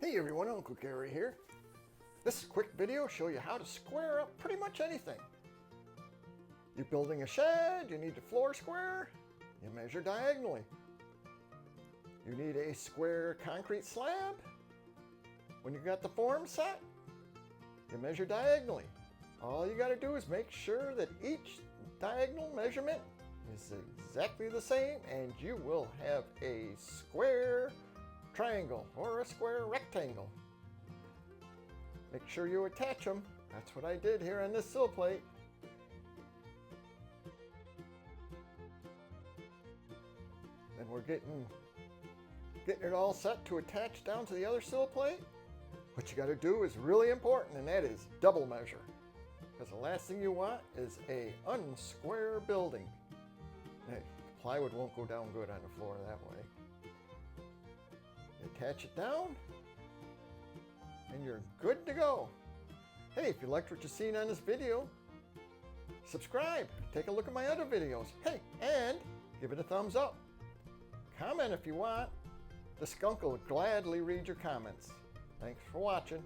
Hey everyone, Uncle Gary here. This quick video show you how to square up pretty much anything. You're building a shed, you need the floor square, you measure diagonally. You need a square concrete slab. When you got the form set, you measure diagonally. All you got to do is make sure that each diagonal measurement is exactly the same and you will have a square triangle or a square rectangle. Make sure you attach them. That's what I did here on this sill plate. Then we're getting it all set to attach down to the other sill plate. What you got to do is really important, and that is double measure. Because the last thing you want is a unsquare building. Hey, plywood won't go down good on the floor that way. You attach it down, and you're good to go. Hey, if you liked what you've seen on this video, subscribe. Take a look at my other videos. Hey, and give it a thumbs up. Comment if you want. The skunk will gladly read your comments. Thanks for watching.